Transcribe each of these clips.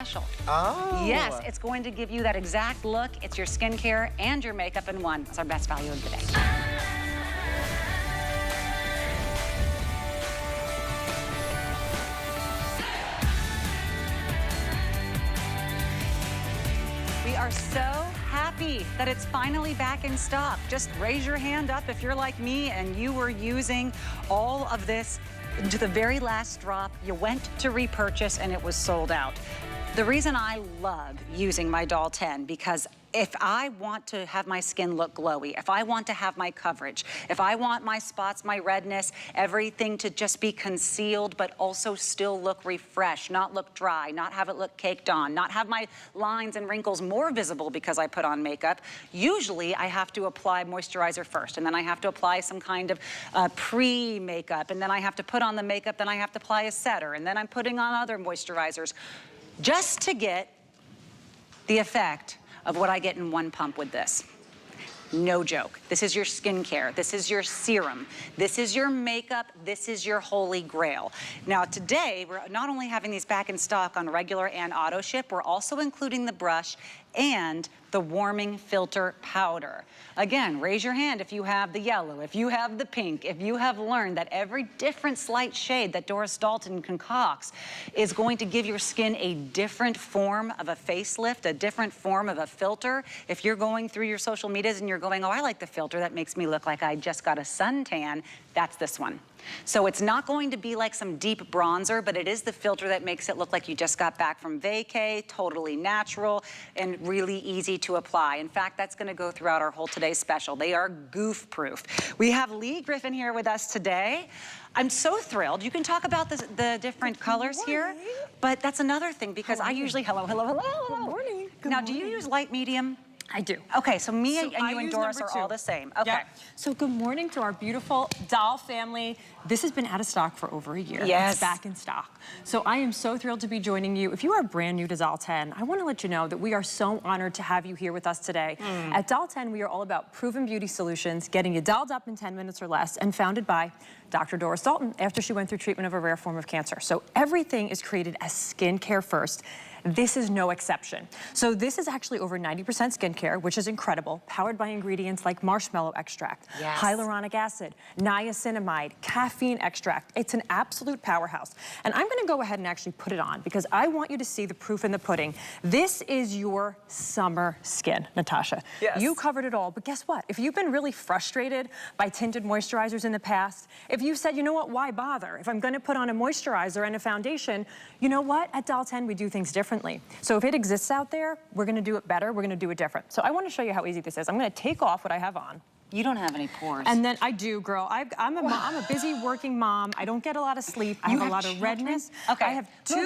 special. Oh. Yes, it's going to give you that exact look. It's your skincare and your makeup in one. It's our best value of the day. We are so happy that it's finally back in stock. Just raise your hand up if you're like me and you were using all of this to the very last drop. You went to repurchase and it was sold out. The reason I love using my Doll 10, because if I want to have my skin look glowy, if I want to have my coverage, if I want my spots, my redness, everything to just be concealed but also still look refreshed, not look dry, not have it look caked on, not have my lines and wrinkles more visible because I put on makeup, usually I have to apply moisturizer first, and then I have to apply some kind of pre-makeup, and then I have to put on the makeup, then I have to apply a setter, and then I'm putting on other moisturizers just to get the effect of what I get in one pump with this. No joke. This is your skincare. This is your serum. This is your makeup. This is your holy grail. Now today, we're not only having these back in stock on regular and auto ship, we're also including the brush and the warming filter powder. Again, raise your hand if you have the yellow, if you have the pink, if you have learned that every different slight shade that Doris Dalton concocts is going to give your skin a different form of a facelift, a different form of a filter. If you're going through your social medias and you're going, oh, I like the filter that makes me look like I just got a suntan, that's this one. So it's not going to be like some deep bronzer, but it is the filter that makes it look like you just got back from vacay, totally natural, and really easy to apply. In fact, that's gonna go throughout our whole today's special. They are goof-proof. We have Lee Griffin here with us today. I'm so thrilled. You can talk about the different colors here, but that's another thing because I usually, hello. Good morning. Now, do you use light, medium? I do. Okay, so me and you and Doris are all the same. Okay. Yep. So good morning to our beautiful doll family. This has been out of stock for over a year. Yes. It's back in stock. So I am so thrilled to be joining you. If you are brand new to Doll 10, I want to let you know that we are so honored to have you here with us today. At Doll 10, we are all about proven beauty solutions, getting you dolled up in 10 minutes or less, and founded by Dr. Doris Dalton after she went through treatment of a rare form of cancer. So everything is created as skincare first. This is no exception. So this is actually over 90% skincare, which is incredible, powered by ingredients like marshmallow extract, hyaluronic acid, niacinamide, caffeine extract. It's an absolute powerhouse. And I'm gonna go ahead and actually put it on because I want you to see the proof in the pudding. This is your summer skin, Natasha. Yes. You covered it all, but guess what? If you've been really frustrated by tinted moisturizers in the past, if you said, you know what, why bother? If I'm gonna put on a moisturizer and a foundation, you know what? At Doll 10, we do things differently. So if it exists out there, we're gonna do it better, we're gonna do it different. So I wanna show you how easy this is. I'm gonna take off what I have on. You don't have any pores. And then I do, girl. I'm a busy working mom. I don't get a lot of sleep. I have a lot of redness. Okay. I have two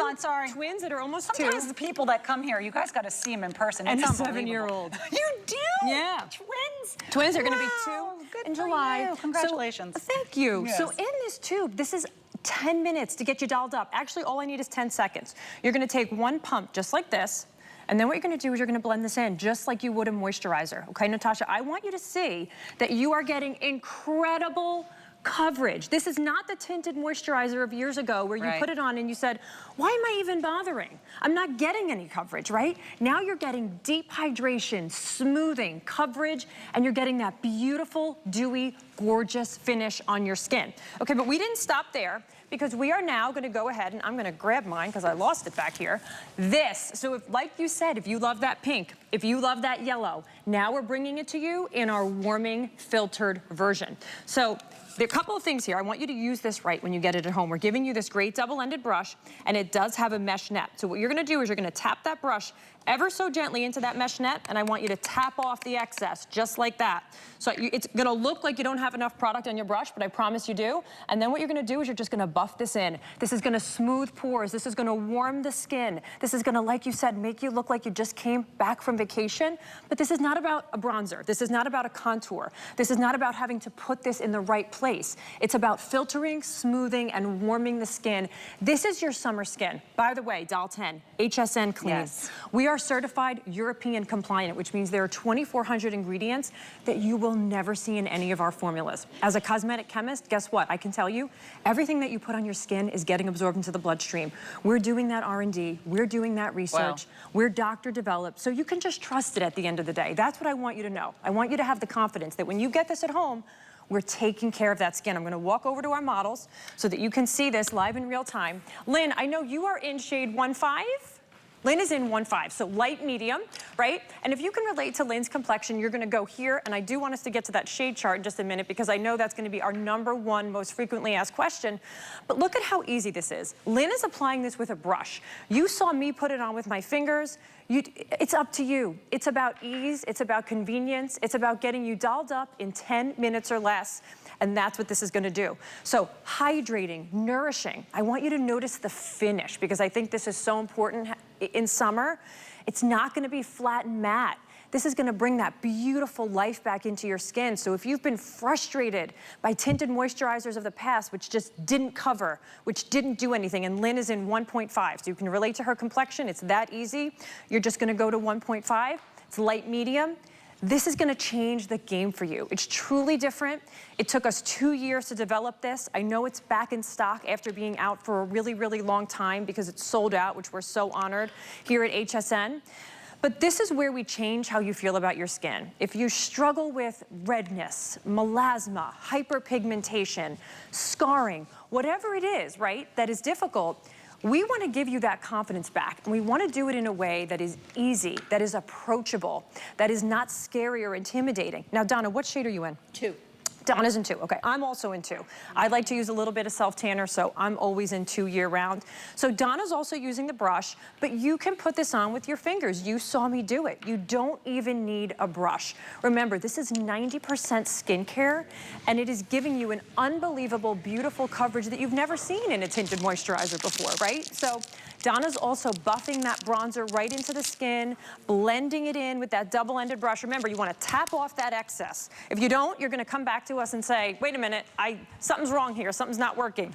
twins that are almost Sometimes two. the people that come here, you guys got to see them in person. And it's a unbelievable. 7-year-old. You do? Yeah. Twins? Twins are gonna be Wow, 2 good in for July. you. Congratulations. So, thank you. Yes. So in this tube, this is 10 minutes to get you dolled up. Actually, all I need is 10 seconds. You're gonna take one pump just like this, and then what you're gonna do is you're gonna blend this in just like you would a moisturizer. Okay, Natasha, I want you to see that you are getting incredible coverage. This is not the tinted moisturizer of years ago where you put it on and you said, why am I even bothering? I'm not getting any coverage, right? Now you're getting deep hydration, smoothing, coverage, and you're getting that beautiful, dewy, gorgeous finish on your skin. Okay, but we didn't stop there because we are now gonna go ahead and I'm gonna grab mine because I lost it back here. So if, like you said, if you love that pink, if you love that yellow, now we're bringing it to you in our warming filtered version. So there are a couple of things here. I want you to use this right when you get it at home. We're giving you this great double-ended brush, and it does have a mesh net. So what you're gonna do is you're gonna tap that brush ever so gently into that mesh net, and I want you to tap off the excess, just like that. So it's gonna look like you don't have enough product on your brush, but I promise you do. And then what you're gonna do is you're just gonna buff this in. This is gonna smooth pores. This is gonna warm the skin. This is gonna, like you said, make you look like you just came back from vacation. But this is not about a bronzer. This is not about a contour. This is not about having to put this in the right place. place. It's about filtering, smoothing, and warming the skin. This is your summer skin. By the way, Doll 10, HSN clean. Yes. We are certified European compliant, which means there are 2,400 ingredients that you will never see in any of our formulas. As a cosmetic chemist, guess what? I can tell you, everything that you put on your skin is getting absorbed into the bloodstream. We're doing that R&D. We're doing that research. Wow. We're doctor developed, so you can just trust it at the end of the day. That's what I want you to know. I want you to have the confidence that when you get this at home, we're taking care of that skin. I'm gonna walk over to our models so that you can see this live in real time. Lynn, I know you are in shade 1.5. Lynn is in 1.5, so light medium, right? And if you can relate to Lynn's complexion, you're gonna go here, and I do want us to get to that shade chart in just a minute because I know that's gonna be our #1 most frequently asked question. But look at how easy this is. Lynn is applying this with a brush. You saw me put it on with my fingers. It's up to you. It's about ease, it's about convenience, it's about getting you dolled up in 10 minutes or less. And that's what this is gonna do. So hydrating, nourishing. I want you to notice the finish because I think this is so important in summer. It's not gonna be flat and matte. This is gonna bring that beautiful life back into your skin. So if you've been frustrated by tinted moisturizers of the past, which just didn't cover, which didn't do anything, and Lynn is in 1.5, so you can relate to her complexion, it's that easy. You're just gonna go to 1.5, it's light medium. This is gonna change the game for you. It's truly different. It took us 2 years to develop this. I know it's back in stock after being out for a really, really long time because it's sold out, which we're so honored here at HSN. But this is where we change how you feel about your skin. If you struggle with redness, melasma, hyperpigmentation, scarring, whatever it is, right, that is difficult, we want to give you that confidence back, and we want to do it in a way that is easy, that is approachable, that is not scary or intimidating. Now, Donna, what shade are you in? 2. Donna's in 2, okay. I'm also in 2. I like to use a little bit of self-tanner, so I'm always in 2 year-round. So Donna's also using the brush, but you can put this on with your fingers. You saw me do it. You don't even need a brush. Remember, this is 90% skincare, and it is giving you an unbelievable, beautiful coverage that you've never seen in a tinted moisturizer before, right? So Donna's also buffing that bronzer right into the skin, blending it in with that double-ended brush. Remember, you want to tap off that excess. If you don't, you're going to come back to us and say, wait a minute, something's wrong here, something's not working.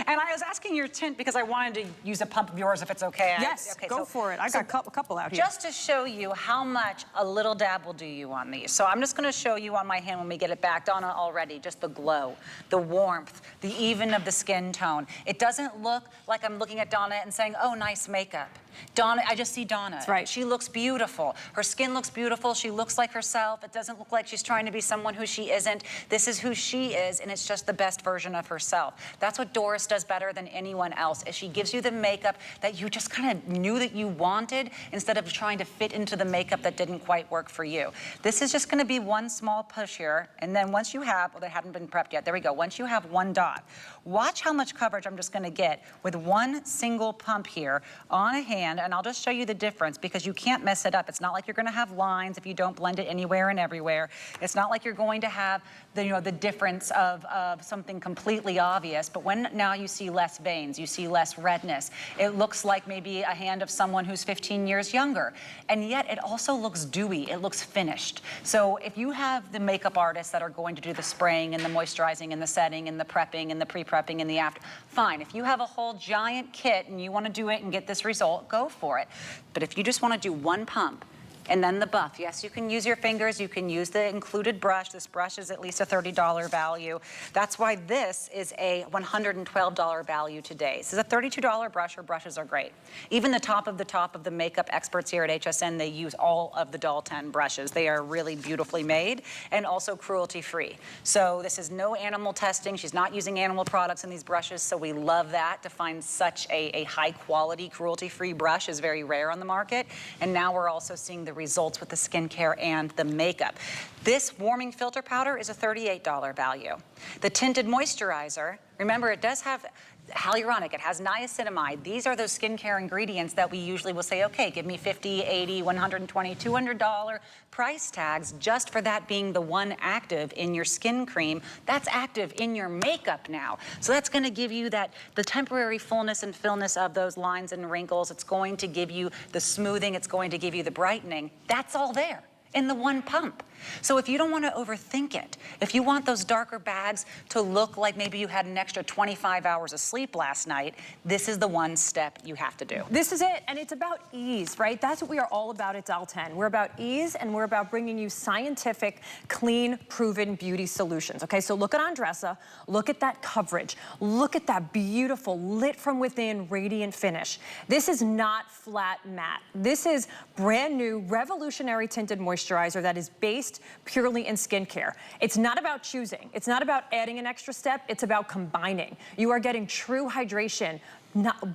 And I was asking your tint because I wanted to use a pump of yours if it's okay. Yes, okay, go for it. I got a couple out here. Just to show you how much a little dab will do you on these. So I'm just gonna show you on my hand when we get it back. Donna already, just the glow, the warmth, the even of the skin tone. It doesn't look like I'm looking at Donna and saying, oh, nice makeup. Donna, I just see Donna. That's right. She looks beautiful. Her skin looks beautiful. She looks like herself. It doesn't look like she's trying to be someone who she isn't. This is who she is, and it's just the best version of herself. That's what Doris does better than anyone else, is she gives you the makeup that you just kind of knew that you wanted instead of trying to fit into the makeup that didn't quite work for you. This is just going to be one small push here, and then once you have, well, they haven't been prepped yet. There we go. Once you have one dot, watch how much coverage I'm just going to get with one single pump here on a hand, and I'll just show you the difference because you can't mess it up. It's not like you're going to have lines if you don't blend it anywhere and everywhere. It's not like you're going to have the, the difference of something completely obvious, but when now you see less veins, you see less redness. It looks like maybe a hand of someone who's 15 years younger, and yet it also looks dewy. It looks finished. So if you have the makeup artists that are going to do the spraying and the moisturizing and the setting and the prepping and the pre-prepping and the after, fine. If you have a whole giant kit and you want to do it and get this result, go for it. But if you just want to do one pump and then the buff, yes, you can use your fingers, you can use the included brush. This brush is at least a $30 value. That's why this is a $112 value today. This is a $32 brush. Her brushes are great. Even the top of the makeup experts here at HSN, they use all of the Doll 10 brushes. They are really beautifully made and also cruelty-free. So this is no animal testing. She's not using animal products in these brushes, so we love that. To find such a high-quality, cruelty-free brush is very rare on the market. And now we're also seeing the results with the skincare and the makeup. This warming filter powder is a $38 value. The tinted moisturizer, remember, it does have hyaluronic, it has niacinamide. These are those skincare ingredients that we usually will say, okay, give me $50, $80, $120, $200 price tags just for that being the one active in your skin cream. That's active in your makeup now. So that's going to give you the temporary fullness and fillness of those lines and wrinkles. It's going to give you the smoothing. It's going to give you the brightening. That's all there in the one pump. So if you don't want to overthink it, if you want those darker bags to look like maybe you had an extra 25 hours of sleep last night, this is the one step you have to do. This is it, and it's about ease, right? That's what we are all about at Dial 10. We're about ease, and we're about bringing you scientific, clean, proven beauty solutions, okay? So look at Andressa, look at that coverage, look at that beautiful, lit from within, radiant finish. This is not flat matte. This is brand new, revolutionary tinted moisturizer that is based purely in skincare. It's not about choosing. It's not about adding an extra step. It's about combining. You are getting true hydration,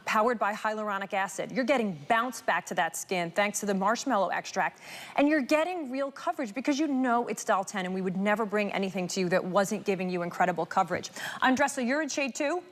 powered by hyaluronic acid. You're getting bounce back to that skin thanks to the marshmallow extract. And you're getting real coverage because you know it's Dial 10 and we would never bring anything to you that wasn't giving you incredible coverage. Andressa, you're in shade 2?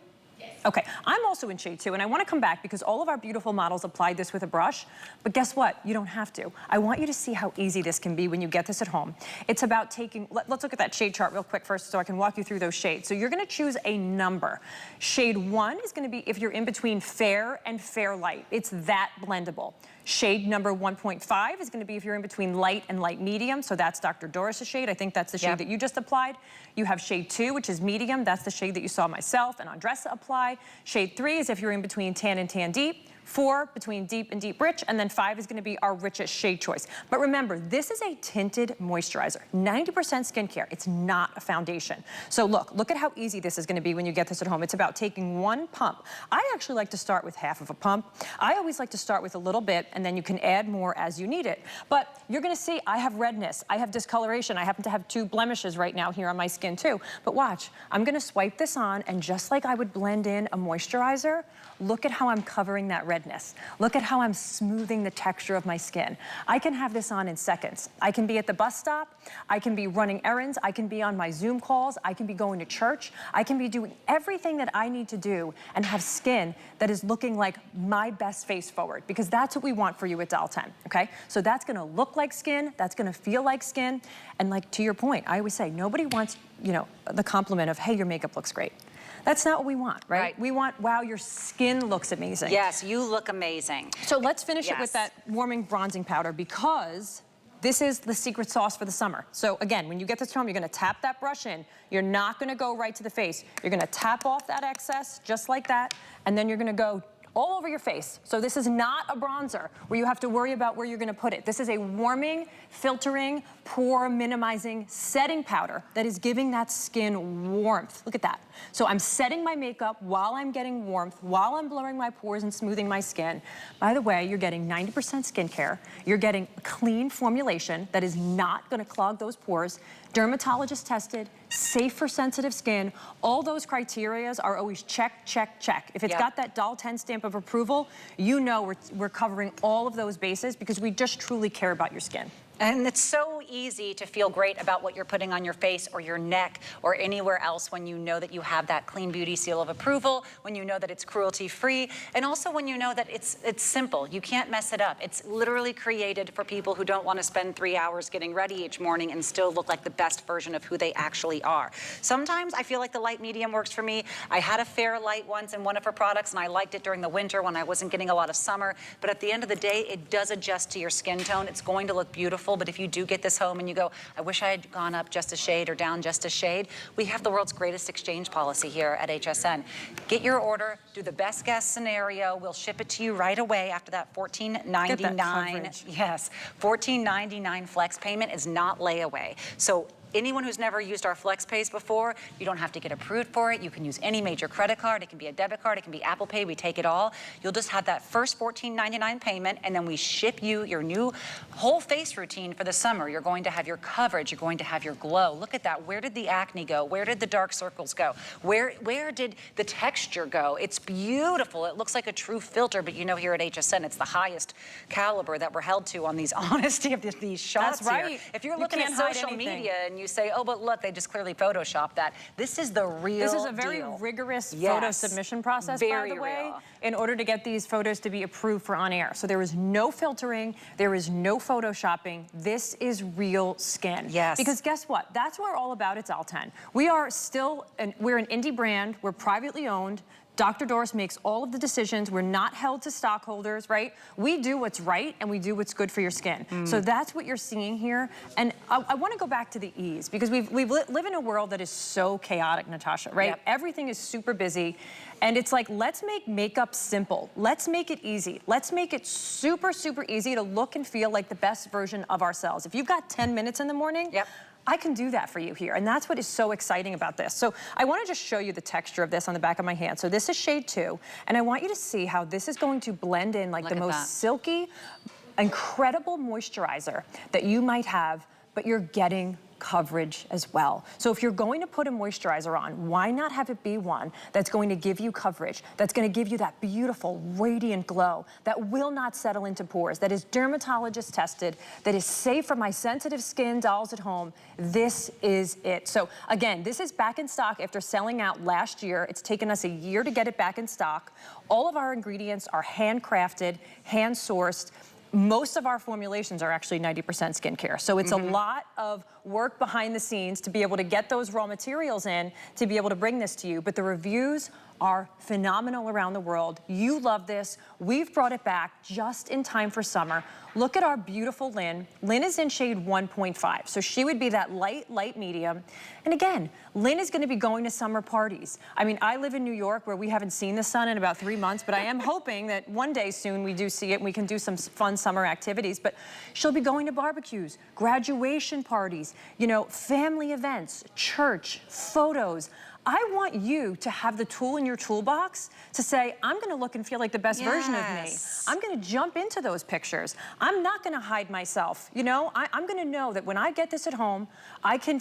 Okay, I'm also in shade 2, and I want to come back because all of our beautiful models applied this with a brush, but guess what? You don't have to. I want you to see how easy this can be when you get this at home. It's about taking, let's look at that shade chart real quick first so I can walk you through those shades. So you're going to choose a number. Shade 1 is going to be if you're in between fair and fair light. It's that blendable. Shade number 1.5 is going to be if you're in between light and light medium. So that's Dr. Doris' shade. I think that's the shade that you just applied. You have shade 2, which is medium. That's the shade that you saw myself and Andressa apply. Shade 3 is if you're in between tan and tan deep. 4 between deep and deep rich, and then 5 is going to be our richest shade choice. But remember, this is a tinted moisturizer, 90% skincare. It's not a foundation. So look at how easy this is going to be when you get this at home. It's about taking one pump. I actually like to start with half of a pump. I always like to start with a little bit, and then you can add more as you need it. But you're going to see I have redness, I have discoloration, I happen to have 2 blemishes right now here on my skin too. But watch, I'm going to swipe this on, and just like I would blend in a moisturizer, look at how I'm covering that redness. Look at how I'm smoothing the texture of my skin. I can have this on in seconds. I can be at the bus stop. I can be running errands. I can be on my Zoom calls. I can be going to church. I can be doing everything that I need to do and have skin that is looking like my best face forward, because that's what we want for you at Dial 10, okay? So that's gonna look like skin. That's gonna feel like skin. And like, to your point, I always say, nobody wants, you know, the compliment of, hey, your makeup looks great. That's not what we want, right? We want, wow, your skin looks amazing. Yes, you look amazing. So let's finish it with that warming bronzing powder, because this is the secret sauce for the summer. So again, when you get this home, you're gonna tap that brush in. You're not gonna go right to the face. You're gonna tap off that excess, just like that, and then you're gonna go all over your face. So this is not a bronzer where you have to worry about where you're gonna put it. This is a warming, filtering, pore minimizing, setting powder that is giving that skin warmth. Look at that. So I'm setting my makeup while I'm getting warmth, while I'm blurring my pores and smoothing my skin. By the way, you're getting 90% skincare. You're getting a clean formulation that is not gonna clog those pores. Dermatologist tested, safe for sensitive skin. All those criterias are always check, check, check. If it's got that Dial 10 stamp of approval, you know we're covering all of those bases because we just truly care about your skin. And it's so easy to feel great about what you're putting on your face or your neck or anywhere else when you know that you have that clean beauty seal of approval, when you know that it's cruelty-free, and also when you know that it's simple. You can't mess it up. It's literally created for people who don't want to spend 3 hours getting ready each morning and still look like the best version of who they actually are. Sometimes I feel like the light medium works for me. I had a fair light once in one of her products, and I liked it during the winter when I wasn't getting a lot of summer. But at the end of the day, it does adjust to your skin tone. It's going to look beautiful. But if you do get this home and you go, I wish I had gone up just a shade or down just a shade, we have the world's greatest exchange policy here at HSN. Get your order, do the best guess scenario. We'll ship it to you right away after that $14.99. Yes, $14.99 flex payment is not layaway. So anyone who's never used our FlexPays before, you don't have to get approved for it. You can use any major credit card. It can be a debit card. It can be Apple Pay. We take it all. You'll just have that first $14.99 payment, and then we ship you your new whole face routine for the summer. You're going to have your coverage. You're going to have your glow. Look at that. Where did the acne go? Where did the dark circles go? Where did the texture go? It's beautiful. It looks like a true filter, but you know here at HSN, it's the highest caliber that we're held to on these honesty of these shots. That's right. Here. If you're looking at social media and you say, oh, but look, they just clearly photoshopped that. This is the real This is a very rigorous photo submission process, by the way, in order to get these photos to be approved for on air. So there is no filtering, there is no photoshopping. This is real skin. Yes. Because guess what? That's what we're all about at Dial 10. We are still, we're an indie brand, we're privately owned. Dr. Doris makes all of the decisions. We're not held to stockholders, right? We do what's right and we do what's good for your skin. So that's what you're seeing here. And I want to go back to the ease because we live in a world that is so chaotic, Natasha, right? Yep. Everything is super busy. And it's like, let's make makeup simple. Let's make it easy. Let's make it super, super easy to look and feel like the best version of ourselves. If you've got 10 minutes in the morning, yep, I can do that for you here. And that's what is so exciting about this. So I want to just show you the texture of this on the back of my hand. So this is shade 2. And I want you to see how this is going to blend in like the most silky, incredible moisturizer that you might have, but you're getting coverage as well. So if you're going to put a moisturizer on, why not have it be one that's going to give you coverage, that's going to give you that beautiful, radiant glow, that will not settle into pores, that is dermatologist tested, that is safe for my sensitive skin dolls at home. This is it. So again, this is back in stock after selling out last year. It's taken us a year to get it back in stock. All of our ingredients are handcrafted, hand-sourced. Most of our formulations are actually 90% skincare. So it's a lot of work behind the scenes to be able to get those raw materials in, to be able to bring this to you. But the reviews are phenomenal around the world. You love this. We've brought it back just in time for summer. Look at our beautiful Lynn. Lynn is in shade 1.5, so she would be that light medium. And again, Lynn is gonna be going to summer parties. I mean, I live in New York where we haven't seen the sun in about 3 months, but I am hoping that one day soon we do see it and we can do some fun summer activities. But she'll be going to barbecues, graduation parties, you know, family events, church, photos. I want you to have the tool in your toolbox to say, I'm gonna look and feel like the best version of me. I'm gonna jump into those pictures. I'm not gonna hide myself. You know, I'm gonna know that when I get this at home, I can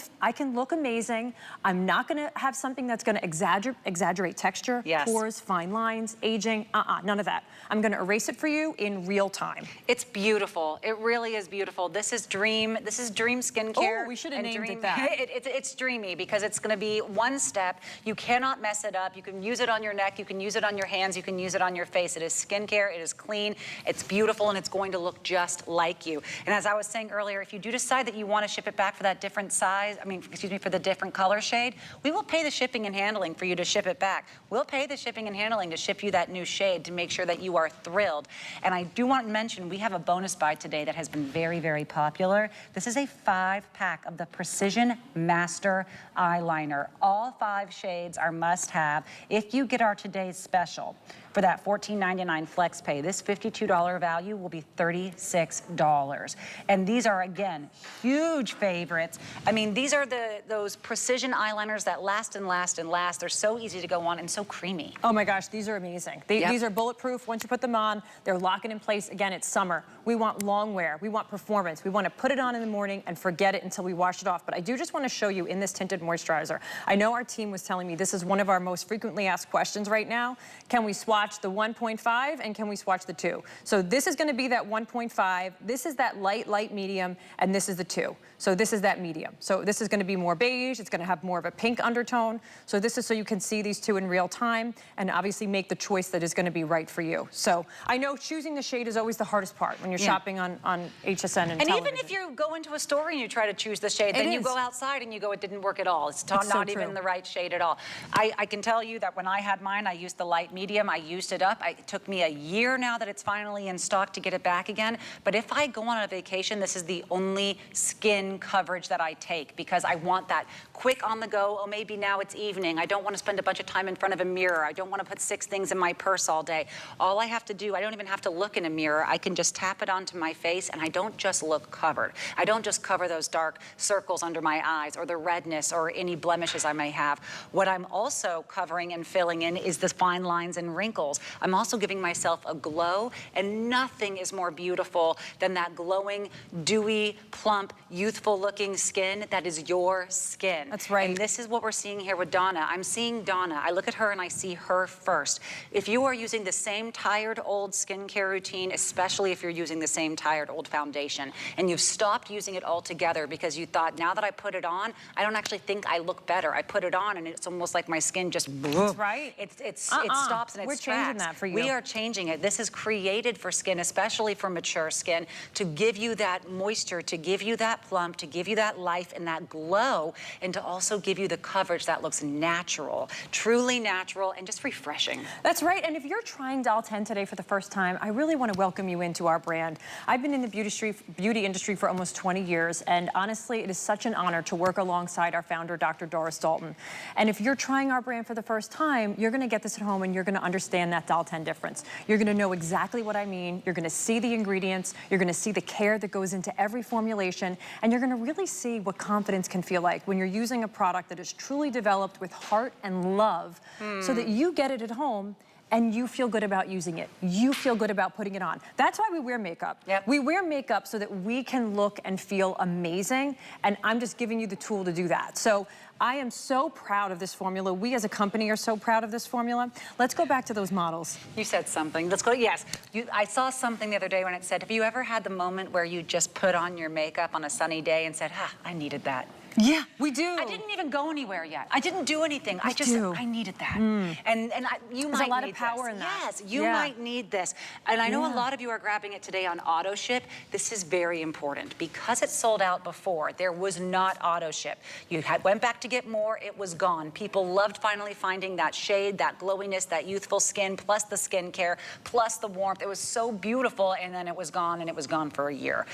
look amazing. I'm not gonna have something that's gonna exaggerate texture, pores, fine lines, aging, none of that. I'm gonna erase it for you in real time. It's beautiful. It really is beautiful. This is dream skincare. Oh, we should have named it that. It's dreamy because it's gonna be one step. You cannot mess it up. You can use it on your neck, you can use it on your hands, you can use it on your face. It is skincare, it is clean, it's beautiful, and it's going to look just like you. And as I was saying earlier, if you do decide that you want to ship it back for that different size, for the different color shade, we will pay the shipping and handling for you to ship it back. We'll pay the shipping and handling to ship you that new shade to make sure that you are thrilled. And I do want to mention, we have a bonus buy today that has been very, very popular. This is a 5-pack of the Precision Master Eyeliner. All 5 shades are must-have. If you get our today's special for that $14.99 flex pay, this $52 value will be $36. And these are, again, huge favorites. I mean, these are those precision eyeliners that last and last and last. They're so easy to go on and so creamy. Oh my gosh, these are amazing. These are bulletproof. Once you put them on, they're locking in place. Again, it's summer. We want long wear. We want performance. We want to put it on in the morning and forget it until we wash it off. But I do just want to show you in this tinted moisturizer. I know our team was telling me this is one of our most frequently asked questions right now. Can we swatch the 1.5 and can we swatch the 2? So this is going to be that 1.5. This is that light medium, and this is the 2. So this is that medium. So this is going to be more beige. It's going to have more of a pink undertone. So this is so you can see these two in real time and obviously make the choice that is going to be right for you. So I know choosing the shade is always the hardest part when you're shopping on HSN and television. Even if you go into a store and you try to choose the shade, then you go outside and you go, it didn't work at all. It's not even the right shade at all. I can tell you that when I had mine, I used the light medium. I used it up. It took me a year now that it's finally in stock to get it back again. But if I go on a vacation, this is the only skin coverage that I take because I want that quick on the go. Oh, maybe now it's evening. I don't want to spend a bunch of time in front of a mirror. I don't want to put 6 things in my purse all day. All I have to do, I don't even have to look in a mirror. I can just tap it onto my face and I don't just look covered. I don't just cover those dark circles under my eyes or the redness or any blemishes I may have. What I'm also covering and filling in is the fine lines and wrinkles. I'm also giving myself a glow, and nothing is more beautiful than that glowing, dewy, plump, youthful looking skin that is your skin. That's right. And this is what we're seeing here with Donna. I'm seeing Donna. I look at her and I see her first. If you are using the same tired old skincare routine, especially if you're using the same tired old foundation, and you've stopped using it altogether because you thought, now that I put it on, I don't actually think I look better. I put it on and it's almost like my skin just, that's right. It stops in its We're changing that for you. We are changing it. This is created for skin, especially for mature skin, to give you that moisture, to give you that plump, plump, to give you that life and that glow, and to also give you the coverage that looks natural, truly natural, and just refreshing. That's right, and if you're trying Doll 10 today for the first time, I really want to welcome you into our brand. I've been in the beauty industry for almost 20 years, and honestly, it is such an honor to work alongside our founder, Dr. Doris Dalton. And if you're trying our brand for the first time, you're going to get this at home and you're going to understand that Doll 10 difference. You're going to know exactly what I mean. You're going to see the ingredients. You're going to see the care that goes into every formulation, and you're going to really see what confidence can feel like when you're using a product that is truly developed with heart and love so that you get it at home and you feel good about using it. You feel good about putting it on. That's why we wear makeup. Yep. We wear makeup so that we can look and feel amazing, and I'm just giving you the tool to do that. So I am so proud of this formula. We as a company are so proud of this formula. Let's go back to those models. You said something. Let's go. Yes. I saw something the other day when it said, have you ever had the moment where you just put on your makeup on a sunny day and said, I needed that? Yeah, we do. I didn't even go anywhere yet. I didn't do anything. I needed that. You There's might a lot need of power this. in that. Yes, you might need this. And I know a lot of you are grabbing it today on auto ship. This is very important. Because it sold out before, there was not auto ship. You went back to get more, it was gone. People loved finally finding that shade, that glowiness, that youthful skin, plus the skincare, plus the warmth. It was so beautiful, and then it was gone, and it was gone for a year.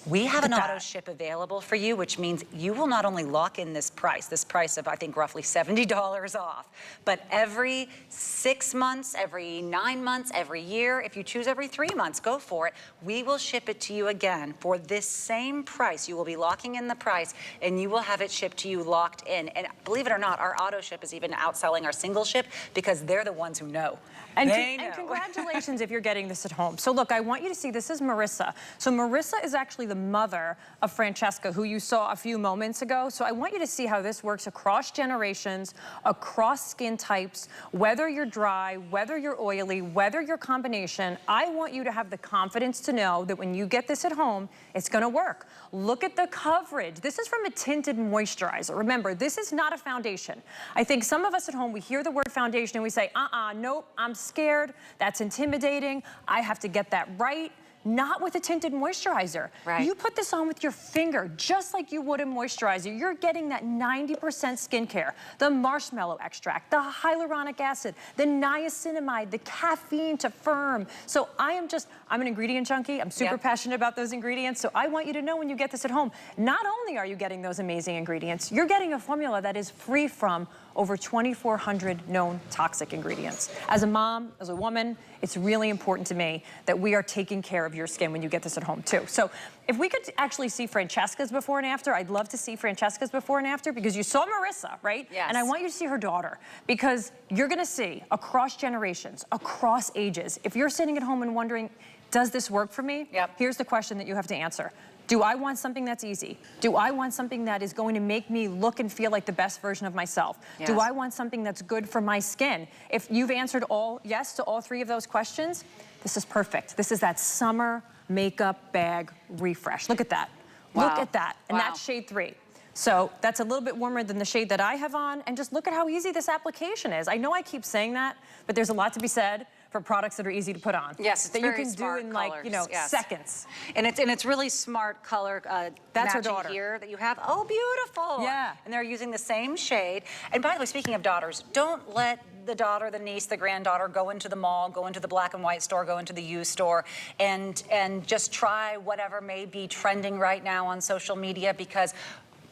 We have an auto ship available for you, which means you will not only lock in this price of, I think, roughly $70 off, but every 6 months, every 9 months, every year, if you choose every 3 months, go for it. We will ship it to you again for this same price. You will be locking in the price, and you will have it shipped to you locked in. And believe it or not, our auto ship is even outselling our single ship because they're the ones who know. And congratulations if you're getting this at home. So look, I want you to see, this is Marissa. So Marissa is actually the mother of Francesca, who you saw a few moments ago. So I want you to see how this works across generations, across skin types, whether you're dry, whether you're oily, whether you're combination. I want you to have the confidence to know that when you get this at home, it's gonna work. Look at the coverage. This is from a tinted moisturizer. Remember, this is not a foundation. I think some of us at home, we hear the word foundation and we say, nope, I'm scared, that's intimidating, I have to get that right. Not with a tinted moisturizer. Right. You put this on with your finger, just like you would a moisturizer. You're getting that 90% skincare, the marshmallow extract, the hyaluronic acid, the niacinamide, the caffeine to firm. So I'm an ingredient junkie. I'm super passionate about those ingredients. So I want you to know when you get this at home, not only are you getting those amazing ingredients, you're getting a formula that is free from over 2,400 known toxic ingredients. As a mom, as a woman, it's really important to me that we are taking care of your skin when you get this at home too. So if we could actually see Francesca's before and after, I'd love to see Francesca's before and after, because you saw Marissa, right? Yes. And I want you to see her daughter, because you're gonna see across generations, across ages, if you're sitting at home and wondering, does this work for me? Here's the question that you have to answer. Do I want something that's easy? Do I want something that is going to make me look and feel like the best version of myself? Yes. Do I want something that's good for my skin? If you've answered yes to all 3 of those questions, this is perfect. This is that summer makeup bag refresh. Look at that. Wow. Look at that. And that's shade 3. So that's a little bit warmer than the shade that I have on, and just look at how easy this application is. I know I keep saying that, but there's a lot to be said for products that are easy to put on. Yes, it's that very you can smart do in colors, seconds. And it's really smart color That's her matching daughter here that you have. Oh, beautiful. Yeah. And they're using the same shade. And by the way, speaking of daughters, don't let the daughter, the niece, the granddaughter go into the mall, go into the black and white store, go into the used store, and just try whatever may be trending right now on social media, because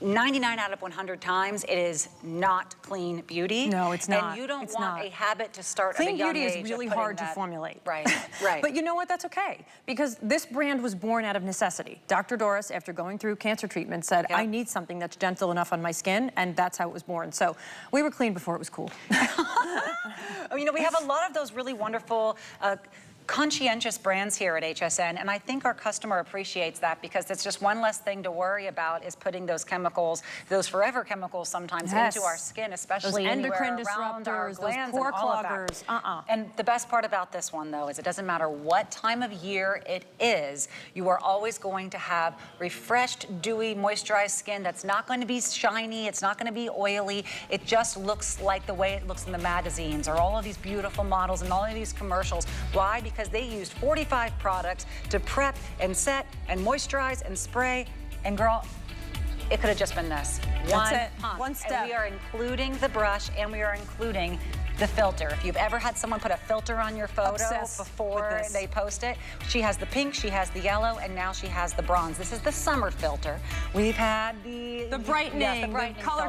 99 out of 100 times, it is not clean beauty. No, it's not. And you don't It's want not. a habit to start at a young age. Clean beauty is really of putting hard to formulate. Right, right. But you know what? That's okay, because this brand was born out of necessity. Dr. Doris, after going through cancer treatment, said, I need something that's gentle enough on my skin, and that's how it was born. So we were clean before it was cool. You know, we have a lot of those really wonderful conscientious brands here at HSN, and I think our customer appreciates that, because it's just one less thing to worry about, is putting those chemicals, those forever chemicals sometimes into our skin, especially those endocrine around our disruptors, those glands pore and all of that. cloggers. And the best part about this one, though, is it doesn't matter what time of year it is, you are always going to have refreshed, dewy, moisturized skin that's not going to be shiny, it's not going to be oily, it just looks like the way it looks in the magazines or all of these beautiful models and all of these commercials. Why? Because they used 45 products to prep and set and moisturize and spray. And girl, It could have just been this. That's it. Pump. One step. And we are including the brush, and we are including the filter. If you've ever had someone put a filter on your photo before they post it, she has the pink, she has the yellow, and now she has the bronze. This is the summer filter. We've had the brightening, the brightening color filter.